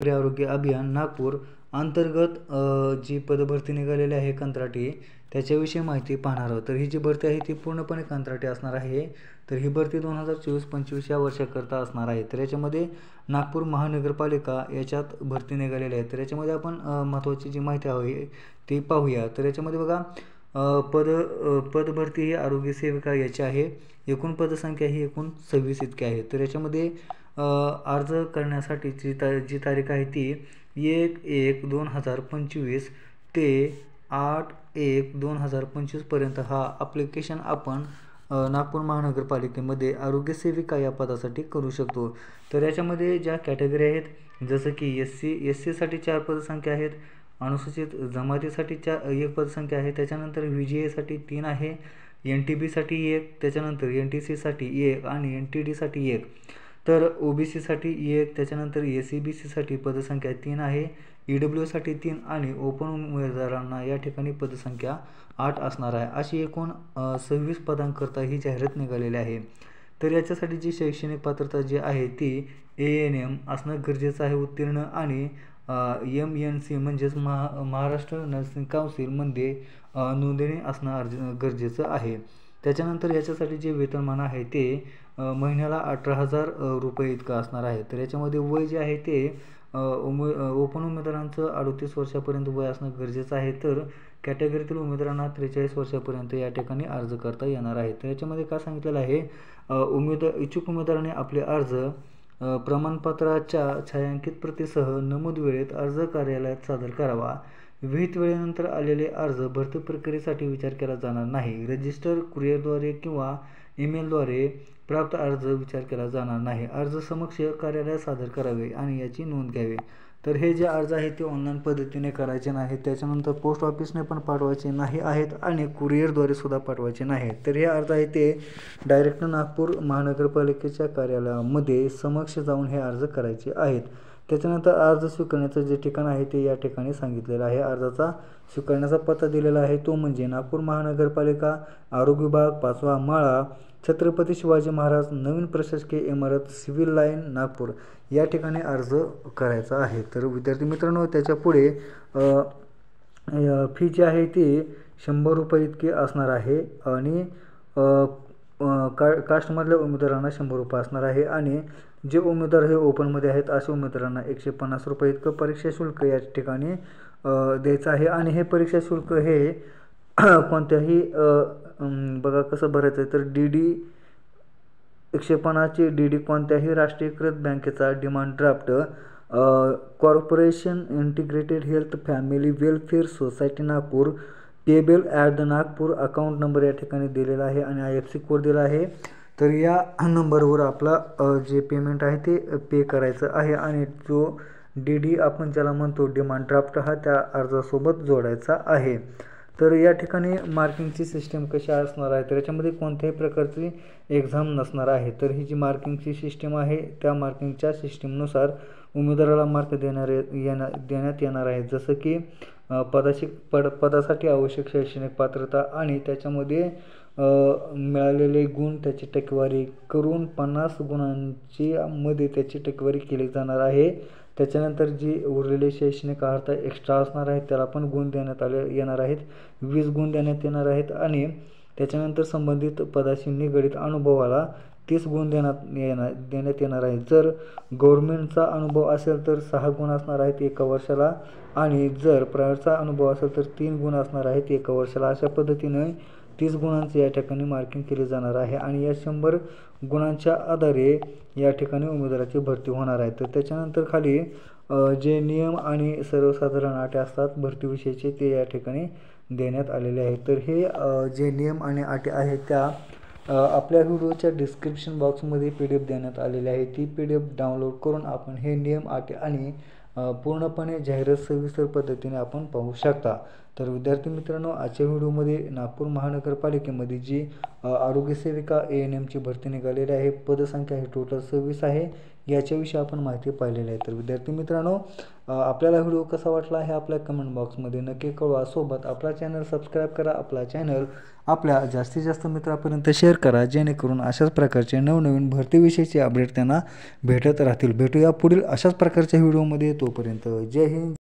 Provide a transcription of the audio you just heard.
आरोग्य अभियान नागपूर अंतर्गत जी पदभरती निघालेली आहे कंत्राटी, त्याच्याविषयी माहिती पाहणार आहोत. तर ही जी भरती आहे ती पूर्णपणे कंत्राटी असणार आहे. तर ही भरती 2024-25 या वर्षाकरता असणार आहे. तर याच्यामध्ये नागपूर महानगरपालिका याच्यात भरती निघालेली आहे. तर याच्यामध्ये आपण महत्त्वाची जी माहिती हवी ती पाहूया. तर याच्यामध्ये बघा, पदभरती ही आरोग्य सेविका याची आहे. एकूण पदसंख्या ही एकूण 26 इतकी आहे. तर याच्यामध्ये अर्ज करण्यासाठी जी तारीख आहे ती 1/1/2025 ते 8/1/2025 पर्यंत हा ॲप्लिकेशन आपण नागपूर महानगरपालिकेमध्ये आरोग्य सेविका या पदासाठी करू शकतो. तर याच्यामध्ये ज्या कॅटेगरी आहेत जसं की एस सीसाठी 4 पदसंख्या आहेत, अनुसूचित जमातीसाठी 1 पदसंख्या आहे, त्याच्यानंतर VGAसाठी 3 आहे, NTBसाठी 1, त्याच्यानंतर NTCसाठी 1 आणि NTDसाठी 1, तर OBCसाठी 1, त्याच्यानंतर SEBCसाठी पदसंख्या 3 आहे, EWसाठी 3 आणि ओपन उमेदवारांना या ठिकाणी पदसंख्या 8 असणार आहे. अशी एकूण 26 पदांकरता ही जाहिरात निघालेली आहे. तर याच्यासाठी जी शैक्षणिक पात्रता जी आहे ती ANM असणं गरजेचं आहे उत्तीर्ण आणि MNC म्हणजेच महाराष्ट्र नर्सिंग काउन्सिलमध्ये नोंदणी असणं गरजेचं आहे. त्याच्यानंतर याच्यासाठी जे वेतनमान आहे ते महिन्याला 18,000 रुपये इतकं असणार आहे. तर याच्यामध्ये वय जे आहे ते ओपन उमेदवारांचं 38 वर्षापर्यंत वय असणं गरजेचं आहे. तर कॅटेगरीतील उमेदवारांना 43 वर्षापर्यंत या ठिकाणी अर्ज करता येणार आहे. तर याच्यामध्ये काय सांगितलेलं आहे, इच्छुक उमेदवारांनी आपले अर्ज प्रमाणपत्राच्या छायांकित प्रतीसह नमूद वेळेत अर्ज कार्यालयात सादर करावा. विहित वेळेनंतर आलेले अर्ज भरती प्रक्रियेसाठी विचार केला जाणार नाही. रजिस्टर कुरिअरद्वारे किंवा ईमेलद्वारे प्राप्त अर्ज विचार केला जाणार नाही. अर्ज समक्ष कार्यालयात सादर करावे आणि याची नोंद घ्यावी. तर हे जे अर्ज आहेत ते ऑनलाईन पद्धतीने करायचे नाहीत, त्याच्यानंतर पोस्ट ऑफिसने पण पाठवायचे नाही आहेत आणि कुरिअरद्वारे सुद्धा पाठवायचे नाहीत. तर हे अर्ज आहे ते डायरेक्ट नागपूर महानगरपालिकेच्या कार्यालयामध्ये समक्ष जाऊन हे अर्ज करायचे आहेत. त्याच्यानंतर अर्ज स्वीकारण्याचं जे ठिकाण आहे ते या ठिकाणी सांगितलेलं आहे. अर्जाचा स्वीकारण्याचा पत्ता दिलेला आहे तो म्हणजे नागपूर महानगरपालिका, आरोग्य विभाग, 5वा माळा, छत्रपती शिवाजी महाराज नवीन प्रशासकीय इमारत, सिव्हिल लाईन, नागपूर या ठिकाणी अर्ज करायचा आहे. तर विद्यार्थी मित्रांनो, त्याच्या पुढे फी जी आहे ती 100 रुपये इतकी असणार आहे आणि कास्टमधल्या उमेदवारांना 100 रुपये असणार आहे आणि जे उमेदवार हे ओपनमध्ये आहेत अशा उमेदवारांना 150 रुपये इतकं परीक्षा शुल्क या ठिकाणी द्यायचं आहे. आणि हे परीक्षा शुल्क हे कोणत्याही बघा कसं भरायचं आहे, तर DD 150ची DD कोणत्याही राष्ट्रीयकृत बँकेचा demand draft, corporation integrated health family welfare society Nagpur, payable at the Nagpur, account number या ठिकाणी दिलेला आहे आणि IFSC कोड दिला आहे. तर या नंबरवर आपला जे पेमेंट आहे ते पे करायचं आहे आणि जो DD आपण ज्याला म्हणतो डिमांड ड्राफ्ट हा त्या अर्जासोबत जोडायचा आहे. तर या ठिकाणी मार्किंगची सिस्टीम कशी असणार आहे, तर याच्यामध्ये कोणत्याही प्रकारची एक्झाम नसणार आहे. तर ही जी मार्किंगची सिस्टीम आहे त्या मार्किंगच्या सिस्टीमनुसार उमेदवाराला मार्क देण्यात येणार आहे. जसं की पदासाठी आवश्यक शैक्षणिक पात्रता आणि त्याच्यामध्ये मिळालेले गुण त्याची टक्केवारी करून 50 गुणांची मध्ये त्याची टक्केवारी केली जाणार आहे. त्याच्यानंतर जी उरलेली शैक्षणिक अर्हता एक्स्ट्रा असणार आहे त्याला पण गुण देण्यात येणार आहेत, 20 गुण देण्यात येणार आहेत आणि त्याच्यानंतर संबंधित पदाशी निगडित अनुभवाला 30 गुण देण्यात येणार आहे. जर गव्हर्नमेंटचा अनुभव असेल तर 6 गुण असणार आहेत एका वर्षाला आणि जर प्रायव्हेटचा अनुभव असेल तर 3 गुण असणार आहेत एका वर्षाला. अशा पद्धतीने 30 गुणांचे या ठिकाणी मार्किंग केले जाणार आहे आणि या 100 गुणांच्या आधारे या ठिकाणी उमेदवाराची भरती होणार आहे. तर त्याच्यानंतर खाली जे नियम आणि सर्वसाधारण अटी असतात भरतीविषयीचे ते या ठिकाणी देण्यात आलेले आहेत. तर हे जे नियम आणि अटी आहेत त्या आपल्या व्हिडिओच्या डिस्क्रिप्शन बॉक्समध्ये PDF देण्यात आलेली आहे. ती PDF डाउनलोड करून आपण हे नियम, अटी आणि पूर्णपणे जाहिरात सविस्तर पद्धतीने आपण पाहू शकता. तर विद्यार्थी मित्रांनो, आजच्या व्हिडिओमध्ये नागपूर महानगरपालिकेमध्ये जी आरोग्य सेविका ANMची भरती निघालेली आहे, पदसंख्या ही टोटल 26 आहे. याच्याविषयी आपण माहिती पाहिलेली आहे. तर विद्यार्थी मित्रांनो, आपल्याला व्हिडिओ कसा वाटला हे आपल्या कमेंट बॉक्समध्ये नक्की कळवा. सोबत आपला चॅनल सबस्क्राईब करा. आपला चॅनल आपल्या जास्तीत जास्त मित्रांपर्यंत शेअर करा, जेणेकरून अशाच प्रकारचे नवनवीन भरतीविषयीचे अपडेट त्यांना भेटत राहतील. भेटूया पुढील अशाच प्रकारच्या व्हिडिओमध्ये. तोपर्यंत जय हिंद.